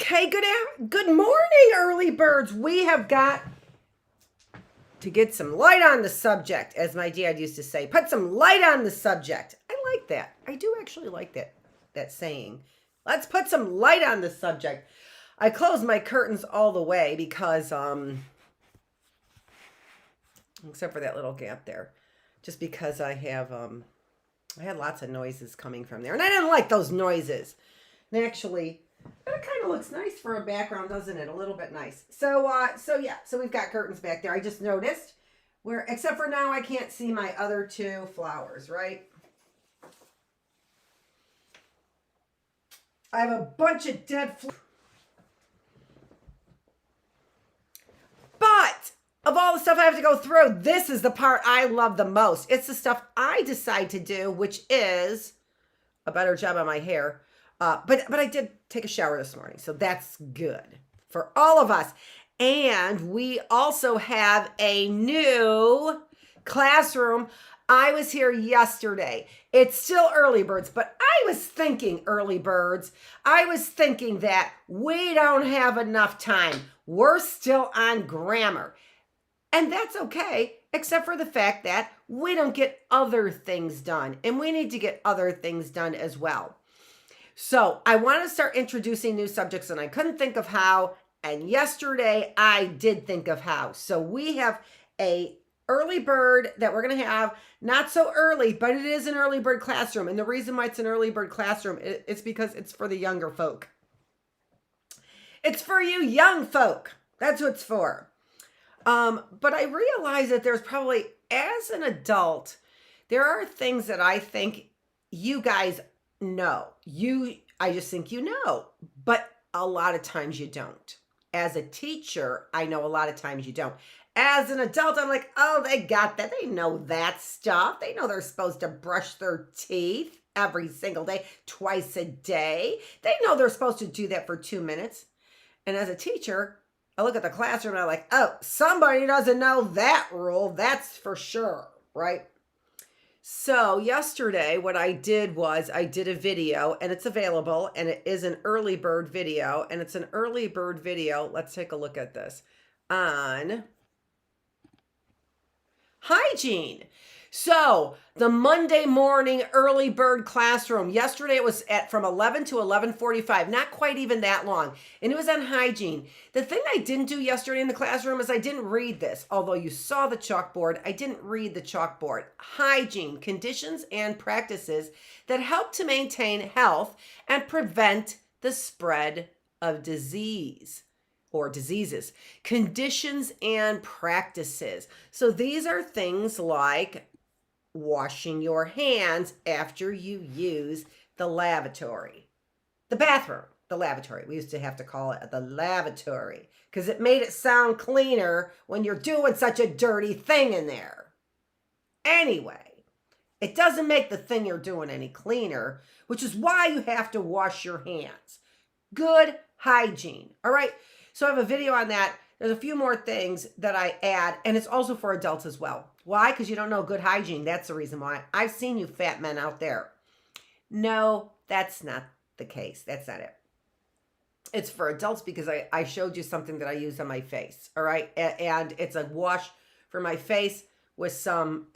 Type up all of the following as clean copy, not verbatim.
Okay, good morning, early birds. We have got to get some light on the subject, as my dad used to say. Put some light on the subject. I like that. I do actually like that saying. Let's put some light on the subject. I closed my curtains all the way because except for that little gap there, just because I had lots of noises coming from there, and I didn't like those noises. And actually, that kind of looks nice for a background, doesn't it? A little bit nice. So we've got curtains back there. I just noticed except for now, I can't see my other two flowers, right? I have a bunch of dead flowers. But of all the stuff I have to go through, this is the part I love the most. It's the stuff I decide to do, which is a better job on my hair. But I did take a shower this morning, so that's good for all of us. And we also have a new classroom. I was here yesterday. It's still early birds, but I was thinking early birds. I was thinking that we don't have enough time. We're still on grammar. And that's okay, except for the fact that we don't get other things done. And we need to get other things done as well. So I want to start introducing new subjects, and I couldn't think of how. And yesterday I did think of how. So we have a early bird that we're going to have, not so early, but it is an early bird classroom. And the reason why it's an early bird classroom, it's because it's for the younger folk. It's for you young folk. That's what it's for. But I realize that there's probably, as an adult, there are things that I think you guys know. I just think you know, but a lot of times you don't. As a teacher, I know a lot of times you don't. As an adult, I'm like, oh, they got that. They know that stuff. They know they're supposed to brush their teeth every single day, twice a day. They know they're supposed to do that for 2 minutes. And as a teacher, I look at the classroom and I'm like, oh, somebody doesn't know that rule. That's for sure, right? So yesterday, what I did was I did a video, and it's available, and it is an early bird video, and it's an early bird video. Let's take a look at this on hygiene. So the Monday morning early bird classroom, yesterday it was from 11 to 11:45, not quite even that long. And it was on hygiene. The thing I didn't do yesterday in the classroom is I didn't read this. Although you saw the chalkboard, I didn't read the chalkboard. Hygiene, conditions and practices that help to maintain health and prevent the spread of disease. Or diseases, conditions and practices. So these are things like washing your hands after you use the lavatory, the bathroom, the lavatory. We used to have to call it the lavatory because it made it sound cleaner when you're doing such a dirty thing in there. Anyway, it doesn't make the thing you're doing any cleaner, which is why you have to wash your hands. Good hygiene. All right. So I have a video on that. There's a few more things that I add, and it's also for adults as well. Why? Because you don't know good hygiene. That's the reason why. I've seen you fat men out there. No, that's not the case. That's not it. It's for adults because I showed you something that I use on my face, all right? And it's a wash for my face with some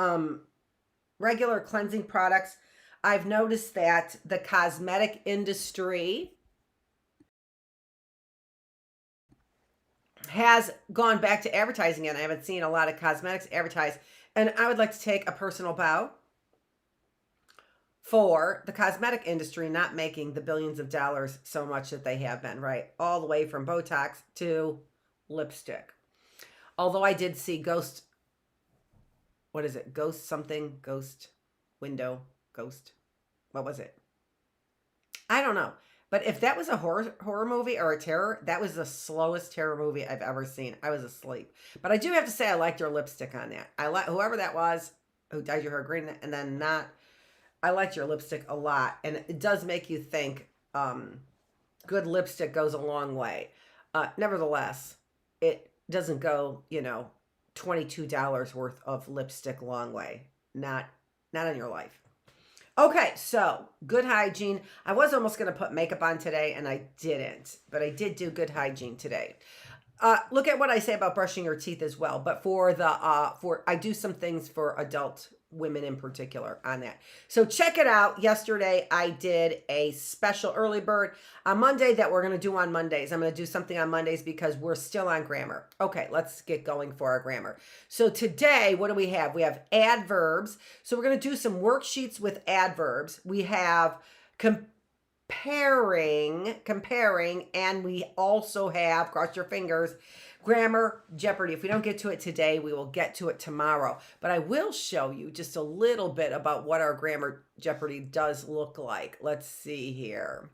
regular cleansing products. I've noticed that the cosmetic industry has gone back to advertising again. I haven't seen a lot of cosmetics advertised. And I would like to take a personal bow for the cosmetic industry not making the billions of dollars so much that they have been, right? All the way from Botox to lipstick. Although I did see Ghost Window, what was it? I don't know. But if that was a horror movie or a terror, that was the slowest terror movie I've ever seen. I was asleep. But I do have to say I liked your lipstick on that. I like whoever that was who dyed your hair green and then not. I liked your lipstick a lot. And it does make you think good lipstick goes a long way. Nevertheless, it doesn't go, $22 worth of lipstick long way. Not in your life. Okay, so good hygiene. I was almost going to put makeup on today and I didn't, but I did do good hygiene today. Look at what I say about brushing your teeth as well. But for the I do some things for adult women in particular on that. So check it out. Yesterday I did a special early bird on Monday that we're going to do on Mondays. I'm going to do something on Mondays because we're still on grammar. Okay, let's get going for our grammar. So today, what do we have? We have adverbs. So we're going to do some worksheets with adverbs. We have comparing, and we also have, cross your fingers, grammar Jeopardy. If we don't get to it today, we will get to it tomorrow. But I will show you just a little bit about what our grammar Jeopardy does look like. Let's see here.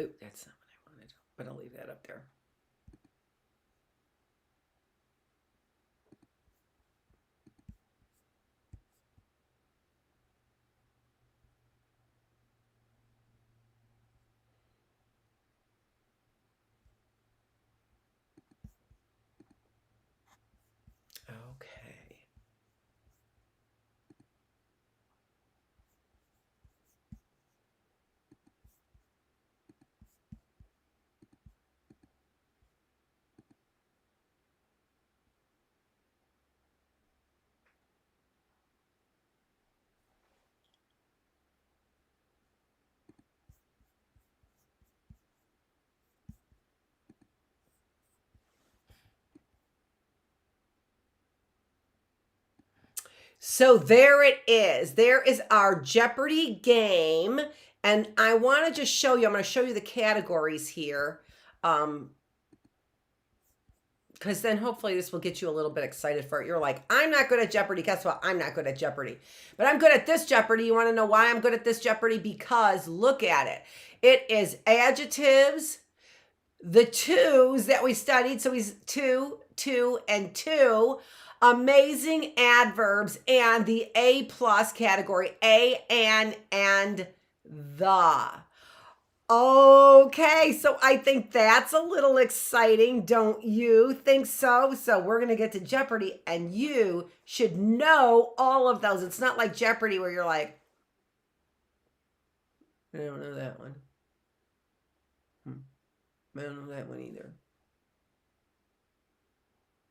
Ooh, that's not what I wanted, but I'll leave that up there. Okay. So there it is. There is our Jeopardy game. And I want to just show you, I'm going to show you the categories here. Because then hopefully this will get you a little bit excited for it. You're like, I'm not good at Jeopardy. Guess what? I'm not good at Jeopardy. But I'm good at this Jeopardy. You want to know why I'm good at this Jeopardy? Because look at it. It is adjectives, the twos that we studied. So he's two, and two. Amazing adverbs and the A plus category, a, and the. Okay, so I think that's a little exciting, don't you think so? So we're going to get to Jeopardy, and you should know all of those. It's not like Jeopardy where you're like, I don't know that one. I don't know that one either.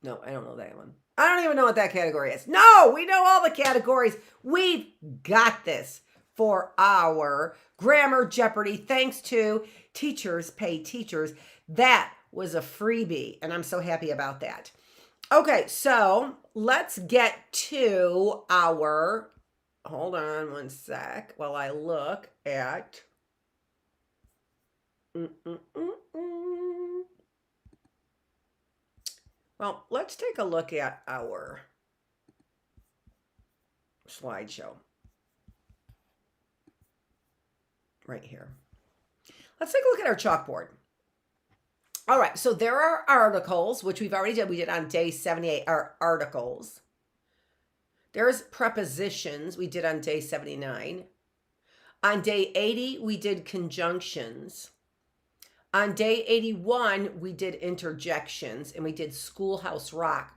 No, I don't know that one. I don't even know what that category is. No, we know all the categories. We've got this for our Grammar Jeopardy, thanks to Teachers Pay Teachers. That was a freebie, and I'm so happy about that. Okay, so let's get to our, hold on one sec while I look at, well, let's take a look at our slideshow right here. Let's take a look at our chalkboard. All right, so there are articles, which we've already did. We did on day 78, our articles. There's prepositions, we did on day 79. On day 80, we did conjunctions. On day 81, we did interjections, and we did Schoolhouse Rock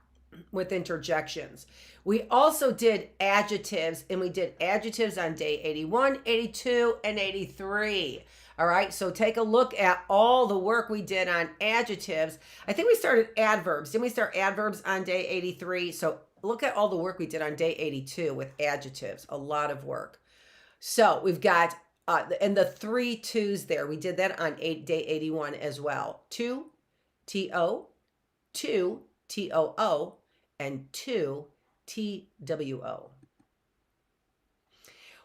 with interjections. We also did adjectives, and we did adjectives on day 81, 82, and 83. All right, so take a look at all the work we did on adjectives. I think we started adverbs. Didn't we start adverbs on day 83? So look at all the work we did on day 82 with adjectives. A lot of work. So we've got, and the 3 twos there, we did that on day 81 as well. 2, T-O, 2, T-O-O, and 2, T-W-O.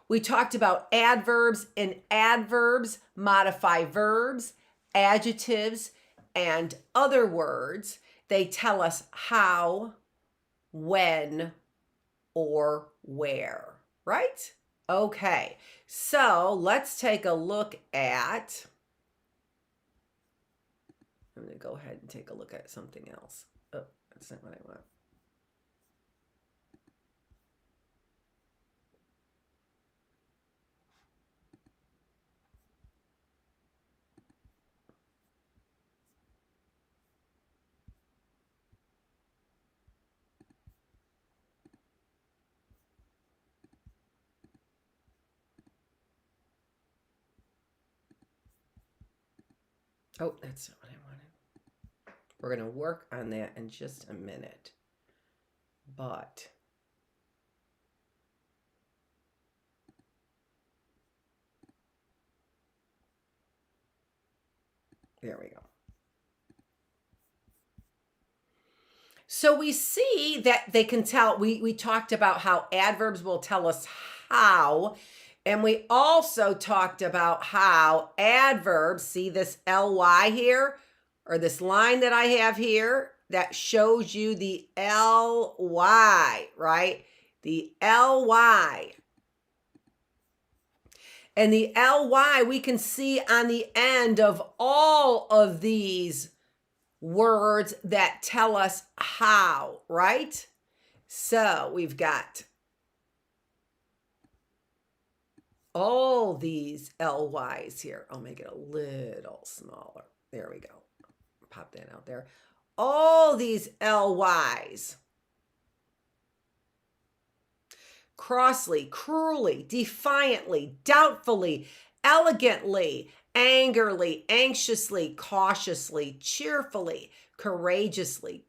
We talked about adverbs, and adverbs modify verbs, adjectives, and other words. They tell us how, when, or where, right? Okay, so let's take a look at, I'm going to go ahead and take a look at something else. Oh, that's not what I want. Oh, that's not what I wanted. We're going to work on that in just a minute. But there we go. So we see that they can tell, we talked about how adverbs will tell us how, and we also talked about how adverbs, see this ly here, or this line that I have here, that shows you the ly, right? The ly. And the ly we can see on the end of all of these words that tell us how, right? So we've got all these LYs here. I'll make it a little smaller. There we go. Pop that out there. All these LYs. Crossly, cruelly, defiantly, doubtfully, elegantly, angrily, anxiously, cautiously, cheerfully, courageously,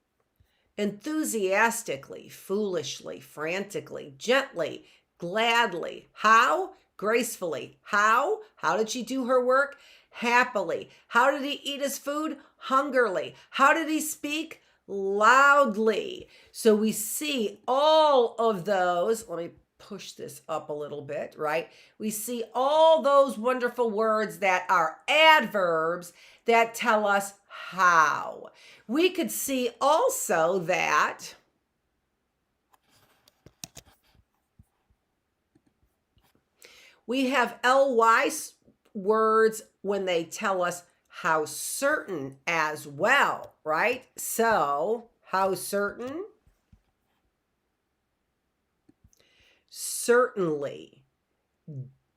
enthusiastically, foolishly, frantically, gently, gladly. How? Gracefully. How? How did she do her work? Happily. How did he eat his food? Hungrily. How did he speak? Loudly. So we see all of those. Let me push this up a little bit, right? We see all those wonderful words that are adverbs that tell us how. We could see also that we have ly words when they tell us how certain as well, right? So, how certain? Certainly.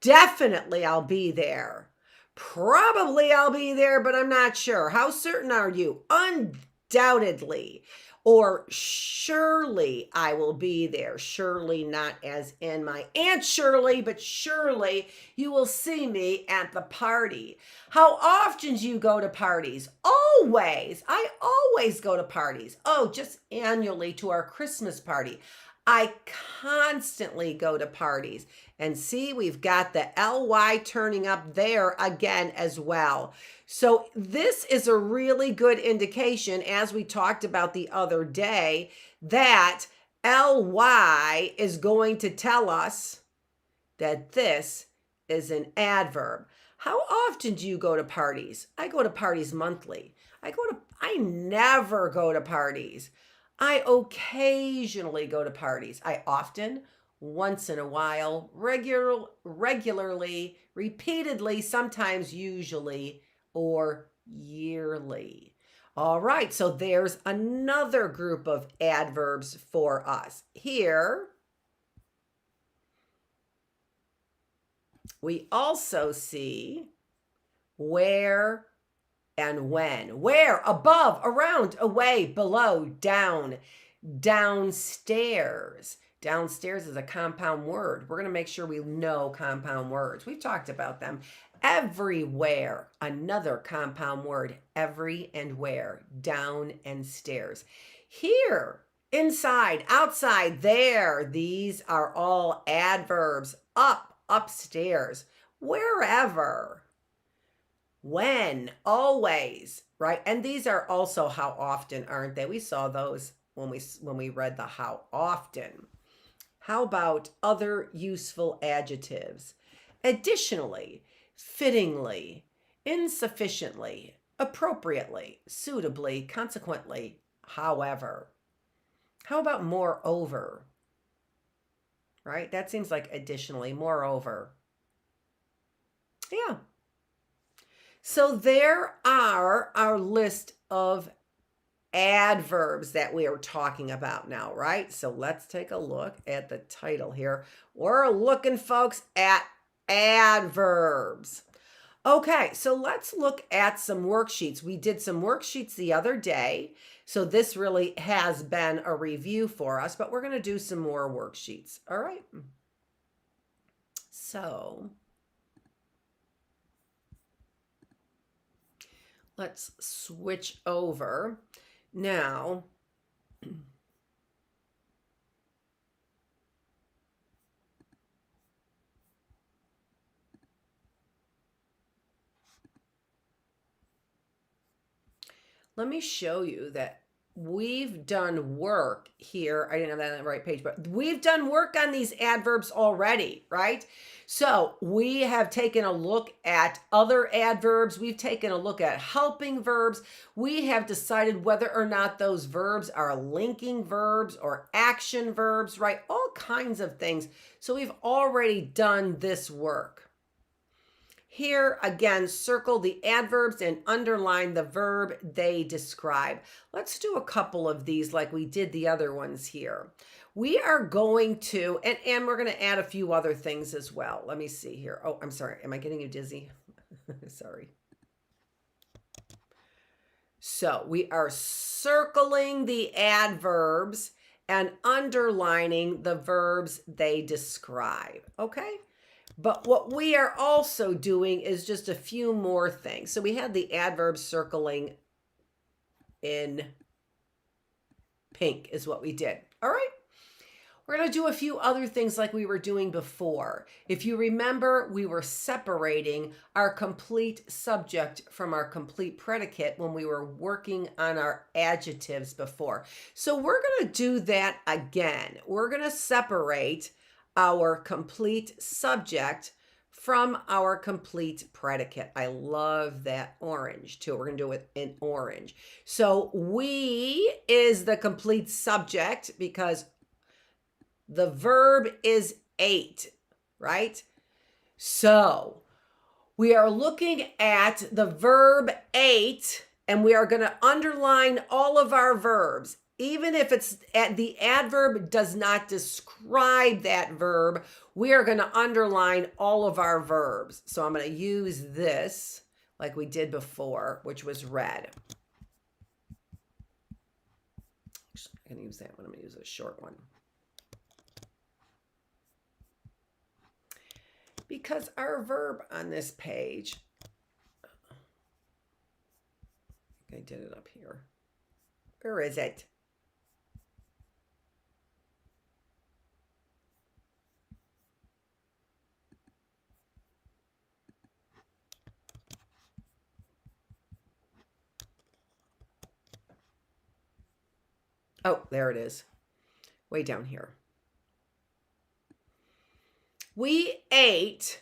Definitely I'll be there. Probably I'll be there, but I'm not sure. How certain are you? Undoubtedly. Or surely I will be there. Surely not as in my Aunt Shirley, but surely you will see me at the party. How often do you go to parties? Always. I always go to parties. Oh, just annually to our Christmas party. I constantly go to parties. And see, we've got the ly turning up there again as well. So this is a really good indication, as we talked about the other day, that ly is going to tell us that this is an adverb. How often do you go to parties? I go to parties monthly. I never go to parties. I occasionally go to parties. I often, once in a while, regularly, repeatedly, sometimes usually, or yearly. All right, so there's another group of adverbs for us. Here, we also see where and when. Where? Above, around, away, below, down, downstairs. Downstairs is a compound word. We're going to make sure we know compound words. We've talked about them. Everywhere, another compound word. Every and where, down and stairs. Here, inside, outside, there. These are all adverbs. Up, upstairs, wherever. When, always, right? And these are also how often, aren't they? We saw those when we read the how often. How about other useful adjectives? Additionally, fittingly, insufficiently, appropriately, suitably, consequently, however. How about moreover? Right? That seems like additionally, moreover. Yeah. So there are our list of adverbs that we are talking about now, right? So let's take a look at the title here. We're looking, folks, at adverbs. Okay, so let's look at some worksheets. We did some worksheets the other day, so this really has been a review for us, but we're going to do some more worksheets. All right. So let's switch over. Now, let me show you that we've done work here. I didn't have that on the right page, but we've done work on these adverbs already, right? So we have taken a look at other adverbs. We've taken a look at helping verbs. We have decided whether or not those verbs are linking verbs or action verbs, right? All kinds of things. So we've already done this work. Here, again, circle the adverbs and underline the verb they describe. Let's do a couple of these like we did the other ones here. We are going to, and we're going to add a few other things as well. Let me see here. Oh, I'm sorry. Am I getting you dizzy? Sorry. So we are circling the adverbs and underlining the verbs they describe. Okay? But what we are also doing is just a few more things. So we had the adverbs circling in pink is what we did. All right. We're going to do a few other things like we were doing before. If you remember, we were separating our complete subject from our complete predicate when we were working on our adjectives before. So we're going to do that again. We're going to separate our complete subject from our complete predicate. I love that orange too. We're going to do it in orange. So we is the complete subject because the verb is ate, right? So we are looking at the verb ate and we are going to underline all of our verbs. Even if it's the adverb does not describe that verb, we are going to underline all of our verbs. So I'm going to use this like we did before, which was red. I'm going to use that one. I'm going to use a short one. Because our verb on this page, I did it up here. Where is it? Oh, there it is. Way down here. We ate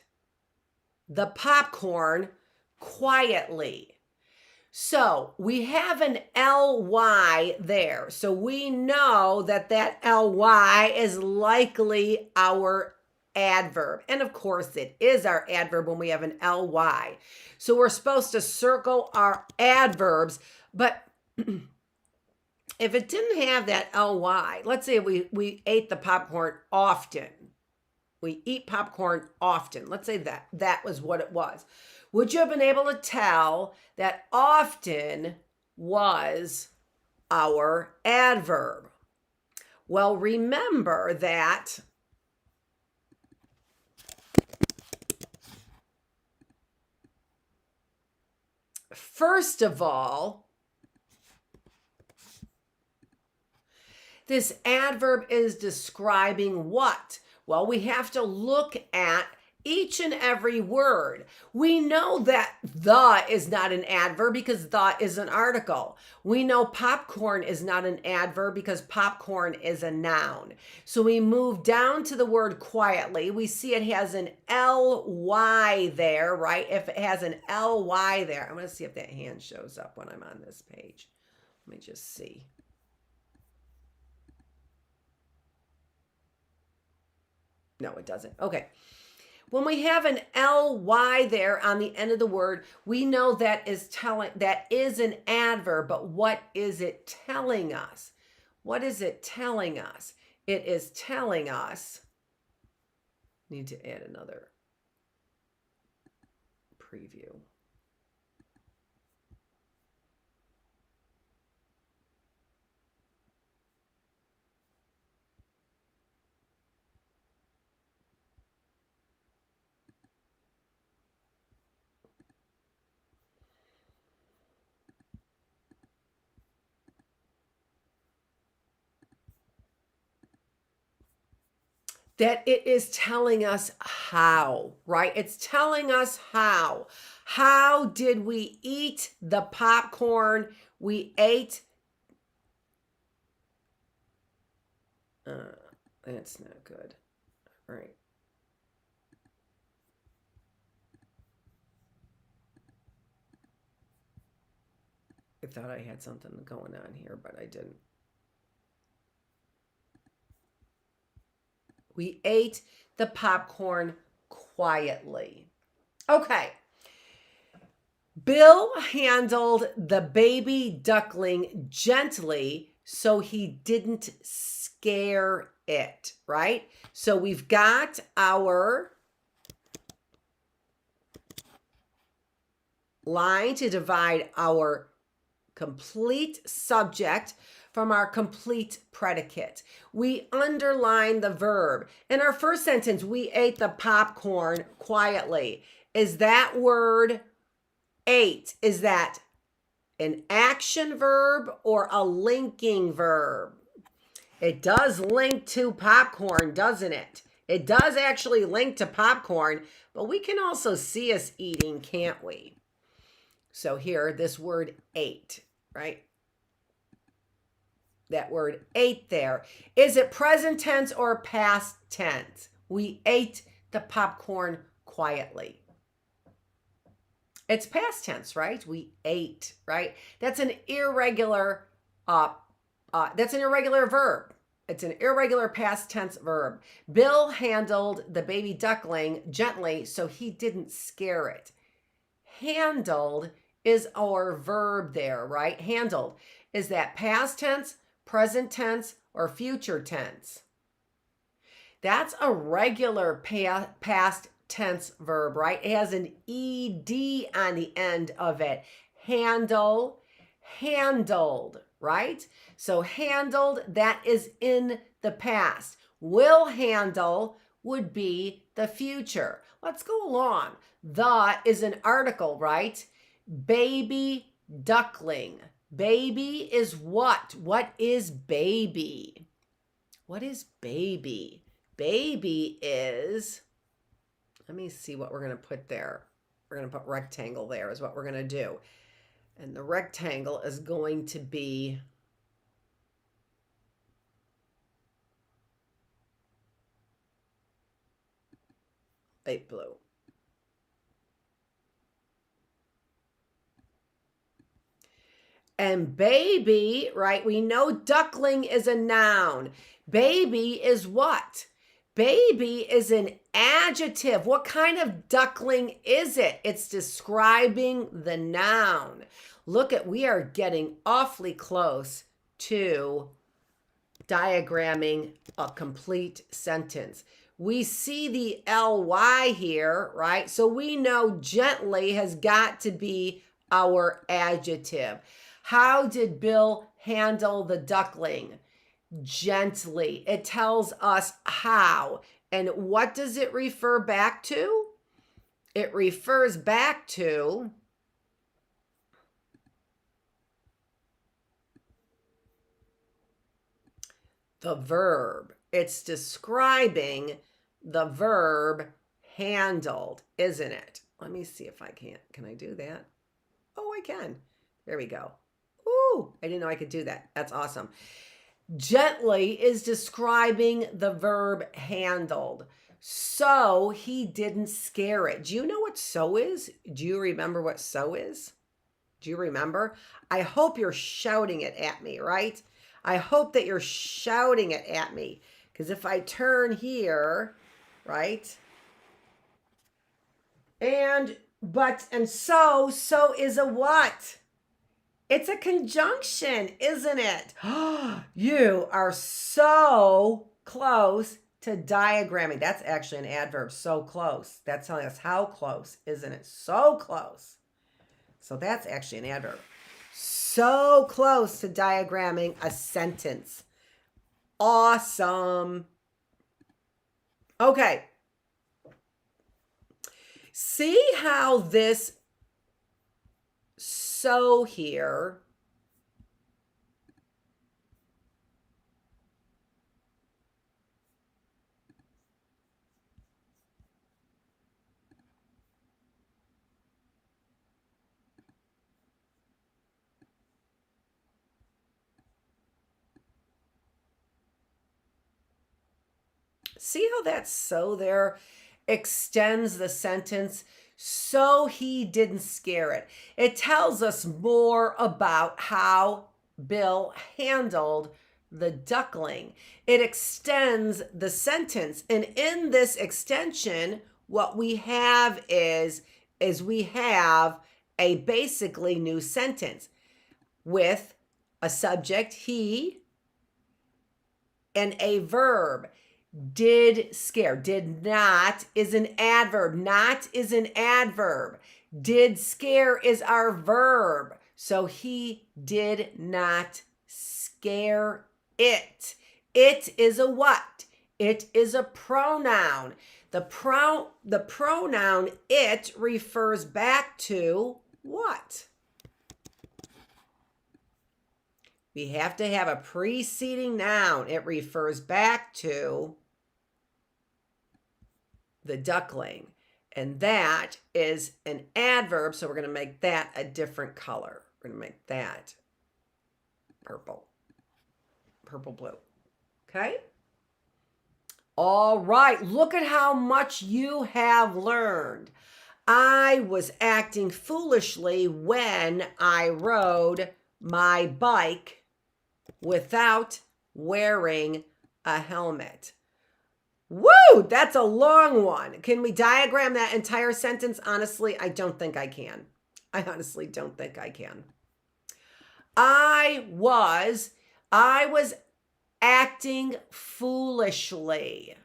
the popcorn quietly. So we have an ly there. So we know that that ly is likely our adverb. And of course it is our adverb when we have an ly. So we're supposed to circle our adverbs, but if it didn't have that ly, let's say we ate the popcorn often. We eat popcorn often. Let's say that was what it was. Would you have been able to tell that often was our adverb? Well, remember that first of all, this adverb is describing what? Well, we have to look at each and every word. We know that the is not an adverb because the is an article. We know popcorn is not an adverb because popcorn is a noun. So we move down to the word quietly. We see it has an ly there, right? If it has an ly there, I'm going to see if that hand shows up when I'm on this page. Let me just see. No, it doesn't. Okay. When we have an ly there on the end of the word, we know that is an adverb, but what is it telling us? What is it telling us? It is telling us, need to add another preview. that it is telling us how, right? It's telling us how. How did we eat the popcorn? We ate. That's not good. All right. I thought I had something going on here, but I didn't. We ate the popcorn quietly. Okay. Bill handled the baby duckling gently so he didn't scare it, right? So we've got our line to divide our complete subject from our complete predicate. We underline the verb. In our first sentence, we ate the popcorn quietly. Is that word ate, is that an action verb or a linking verb? It does link to popcorn, doesn't it? It does actually link to popcorn, but we can also see us eating, can't we? So here, this word ate, right? That word ate there. Is it present tense or past tense? We ate the popcorn quietly. It's past tense, right? We ate, right? That's an irregular verb. It's an irregular past tense verb. Bill handled the baby duckling gently so he didn't scare it. Handled is our verb there, right? Handled. Is that past tense, present tense, or future tense? That's a regular past tense verb, right? It has an ed on the end of it. Handle, handled, right? So handled, that is in the past. Will handle would be the future. Let's go along. The is an article, right? Baby duckling. Baby is what? What is baby? What is baby? Baby is, let me see what we're going to put there. We're going to put rectangle there is what we're going to do. And the rectangle is going to be light blue. And baby, right? We know duckling is a noun. Baby is what? Baby is an adjective. What kind of duckling is it? It's describing the noun. Look at, we are getting awfully close to diagramming a complete sentence. We see the ly here, right? So we know gently has got to be our adjective. How did Bill handle the duckling? Gently. It tells us how. And what does it refer back to? It refers back to the verb. It's describing the verb handled, isn't it? Let me see if I can. Can I do that? Oh, I can. There we go. Ooh, I didn't know I could do that. That's awesome. Gently is describing the verb handled. So he didn't scare it. Do you know what so is? Do you remember what so is? Do you remember? I hope you're shouting it at me, right? I hope that you're shouting it at me. Because if I turn here, right? And so is a what? It's a conjunction, isn't it? You are so close to diagramming. That's actually an adverb, so close. That's telling us how close, isn't it? So close. So that's actually an adverb. So close to diagramming a sentence. Awesome. Okay. See how this so here See how that so there extends the sentence? So he didn't scare it. It tells us more about how Bill handled the duckling. It extends the sentence. And in this extension, what we have is we have a basically new sentence with a subject, he, and a verb. Did scare. Did not is an adverb. Not is an adverb. Did scare is our verb. So he did not scare it. It is a what? It is a pronoun. The pronoun it refers back to what? We have to have a preceding noun. It refers back to the duckling. And that is an adverb. So we're going to make that a different color. We're going to make that purple. Purple blue. Okay? All right. Look at how much you have learned. I was acting foolishly when I rode my bike without wearing a helmet. Woo! That's a long one. Can we diagram that entire sentence? Honestly, I don't think I can. I honestly don't think I can. I was acting foolishly.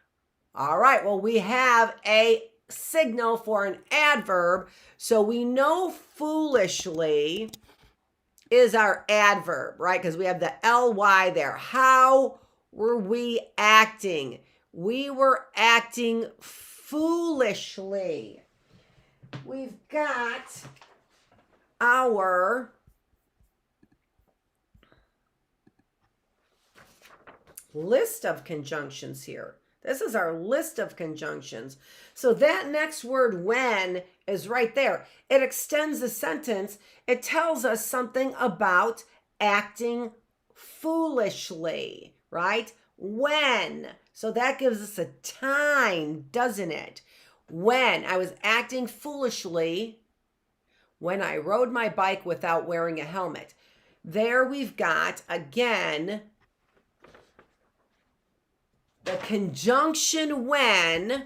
All right, well, we have a signal for an adverb. So we know foolishly is our adverb, right? Because we have the ly there. How were we acting? We were acting foolishly. We've got our list of conjunctions here. This is our list of conjunctions. So that next word, when, is right there. It extends the sentence. It tells us something about acting foolishly, right? When. So that gives us a time, doesn't it? When I was acting foolishly when I rode my bike without wearing a helmet. There we've got, again, the conjunction when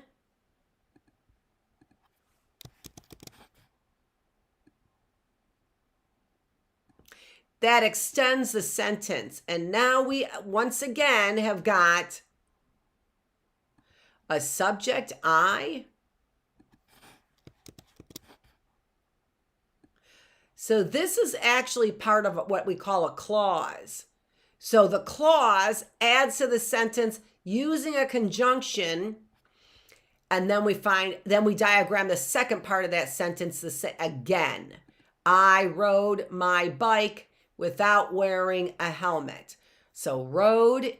that extends the sentence. And now we once again have got a subject, I. So this is actually part of what we call a clause. So the clause adds to the sentence using a conjunction, and then we diagram the second part of that sentence again. I rode my bike without wearing a helmet. So rode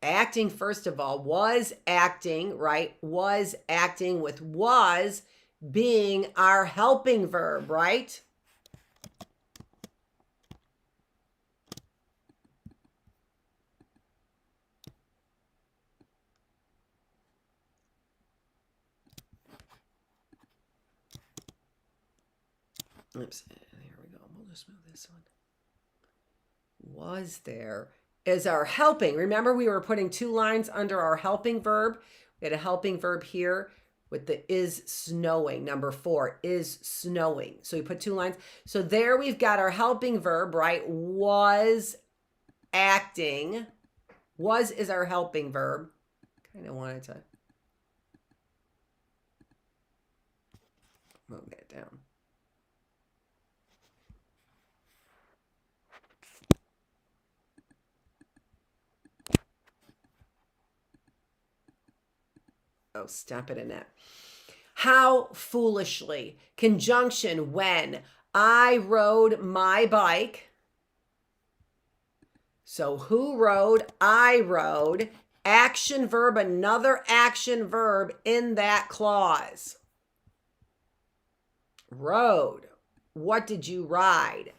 acting, first of all, was acting, right? Was acting with was being our helping verb, right? Oops, here we go. We'll just move this one. Was there is our helping. Remember, we were putting two lines under our helping verb. We had a helping verb here with the is snowing. Number 4, is snowing. So we put two lines. So there we've got our helping verb, right? Was acting. Was is our helping verb. Kind of wanted to move that down. Oh, stop it, Annette. How foolishly. Conjunction when. I rode my bike. So who rode? I rode. Action verb, another action verb in that clause. Rode. What did you ride?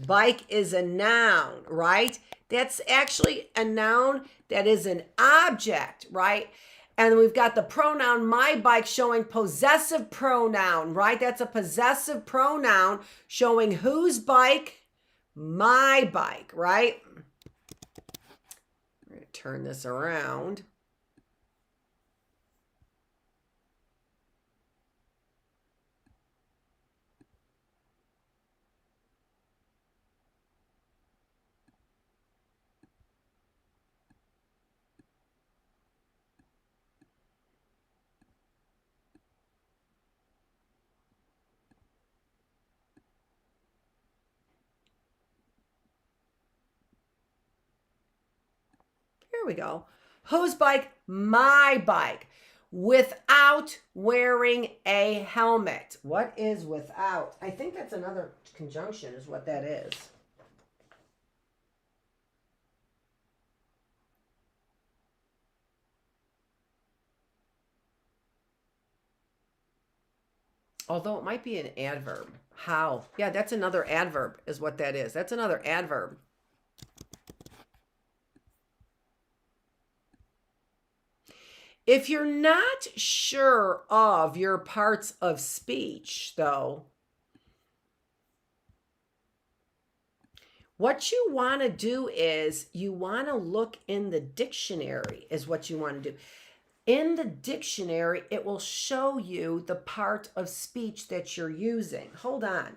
Bike is a noun, right? That's actually a noun that is an object, right? And we've got the pronoun my bike showing possessive pronoun, right? That's a possessive pronoun showing whose bike? My bike, right? I'm going to turn this around. Here we go. Whose bike? My bike. Without wearing a helmet. What is without? I think that's another conjunction is what that is. Although it might be an adverb. How? Yeah, that's another adverb is what that is. That's another adverb. If you're not sure of your parts of speech, though, what you want to do is you want to look in the dictionary is what you want to do. In the dictionary, it will show you the part of speech that you're using. Hold on.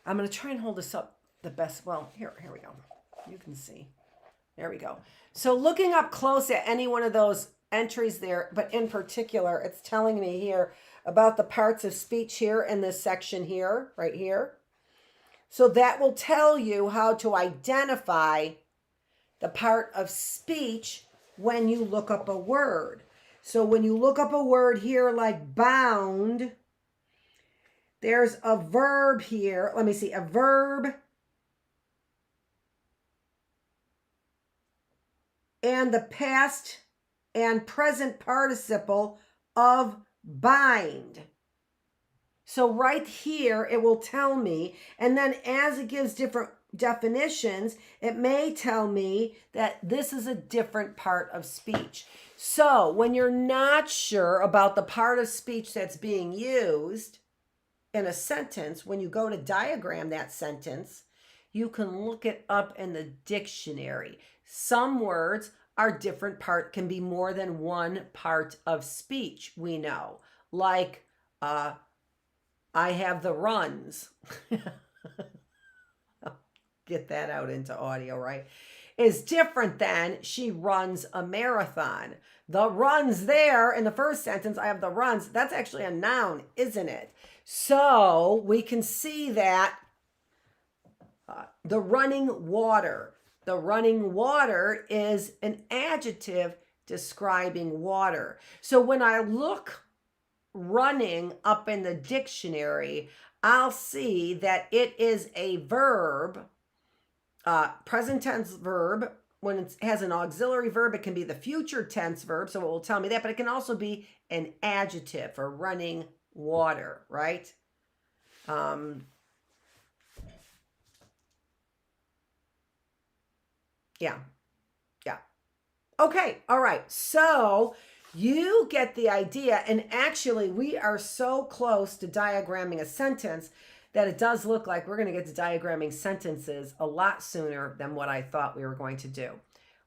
I'm going to try and hold this up the best. Well, here we go. You can see. There we go. So looking up close at any one of those entries there, but in particular, it's telling me here about the parts of speech here in this section here, right here. So that will tell you how to identify the part of speech when you look up a word. So when you look up a word here like bound, there's a verb here. Let me see, a verb and the past and present participle of bind. So right here, it will tell me, and then as it gives different definitions, it may tell me that this is a different part of speech. So when you're not sure about the part of speech that's being used in a sentence, when you go to diagram that sentence, you can look it up in the dictionary. Some words are different part, can be more than one part of speech, we know. Like, I have the runs. Get that out into audio, right? Is different than she runs a marathon. The runs there in the first sentence, I have the runs. That's actually a noun, isn't it? So we can see that the running water. The running water is an adjective describing water. So when I look running up in the dictionary, I'll see that it is a verb, present tense verb. When it has an auxiliary verb, it can be the future tense verb, so it will tell me that, but it can also be an adjective for running water, right? Yeah. Okay, all right. So you get the idea, and actually we are so close to diagramming a sentence that it does look like we're going to get to diagramming sentences a lot sooner than what I thought we were going to do.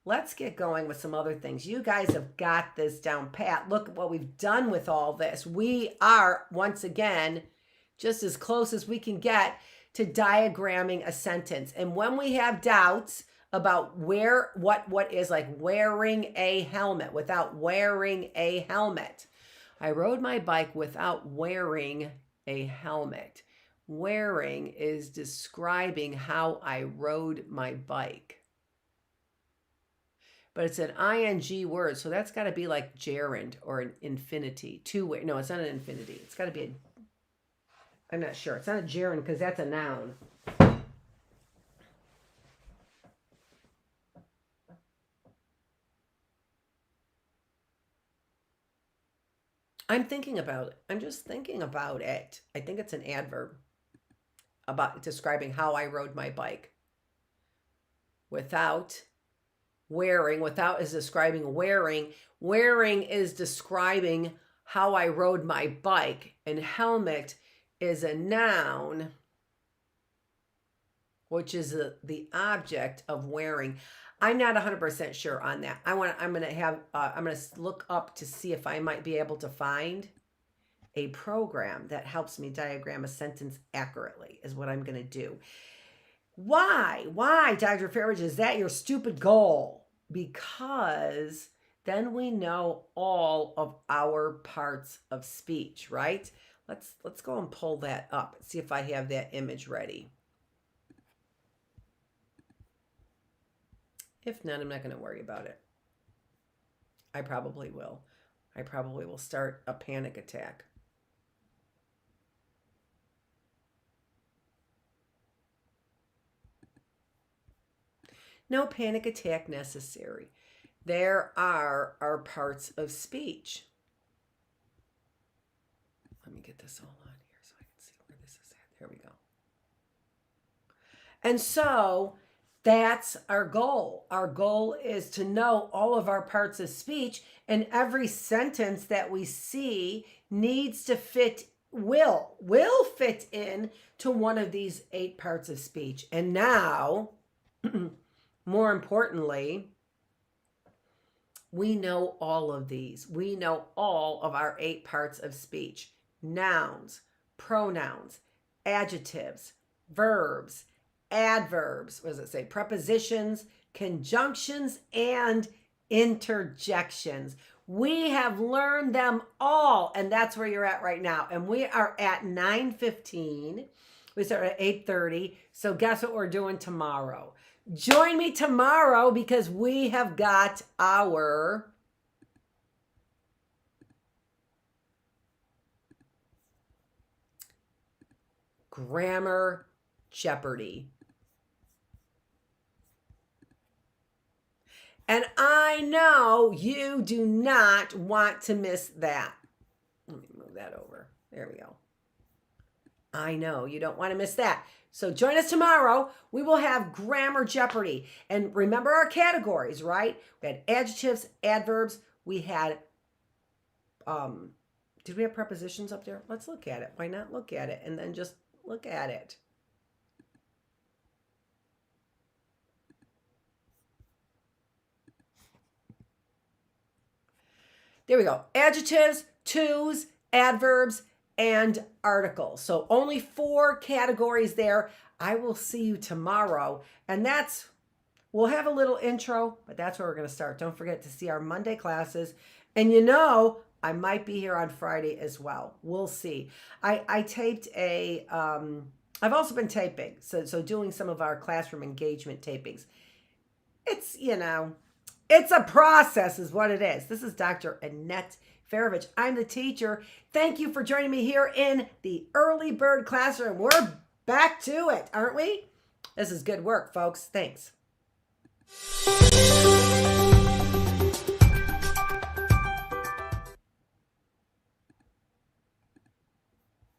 Let's get going with some other things. You guys have got this down pat. Look at what we've done with all this. We are, once again, just as close as we can get to diagramming a sentence. And when we have doubts about what is like wearing a helmet, without wearing a helmet. I rode my bike without wearing a helmet. Wearing is describing how I rode my bike. But it's an ing word, so that's got to be like gerund or an infinity. Two-way. No, it's not an infinity. It's got to be a, I'm not sure. It's not a gerund because that's a noun. I'm thinking about it. I'm just thinking about it. I think it's an adverb. about describing how I rode my bike. Without is describing wearing. Wearing is describing how I rode my bike. And helmet is a noun, which is the object of wearing. I'm not 100% sure on that. I'm going to look up to see if I might be able to find a program that helps me diagram a sentence accurately, is what I'm going to do. Why, Dr. Feravich, is that your stupid goal? Because then we know all of our parts of speech, right? Let's go and pull that up and see if I have that image ready. If not, I'm not going to worry about it. I probably will. I probably will start a panic attack. No panic attack necessary. There are our parts of speech. Let me get this all on here so I can see where this is at. There we go. And so that's our goal. Our goal is to know all of our parts of speech, and every sentence that we see needs to will fit in to one of these 8 parts of speech. And now, more importantly, we know all of these. We know all of our 8 parts of speech: nouns, pronouns, adjectives, verbs, adverbs, what does it say? Prepositions, conjunctions, and interjections. We have learned them all, and that's where you're at right now. And we are at 9:15. We start at 8:30. So guess what we're doing tomorrow? Join me tomorrow because we have got our grammar Jeopardy. And I know you do not want to miss that. Let me move that over. There we go. I know you don't want to miss that. So join us tomorrow. We will have Grammar Jeopardy. And remember our categories, right? We had adjectives, adverbs. We had, did we have prepositions up there? Let's look at it. Why not look at it and then just look at it? There we go. Adjectives, tos, adverbs, and articles. So only 4 categories there. I will see you tomorrow. And we'll have a little intro, but that's where we're going to start. Don't forget to see our Monday classes. And I might be here on Friday as well. We'll see. I taped I've also been taping. So doing some of our classroom engagement tapings. It's, it's a process is what it is. This is Dr. Annette Feravich. I'm the teacher. Thank you for joining me here in the Early Bird Classroom. We're back to it, aren't we? This is good work, folks. Thanks.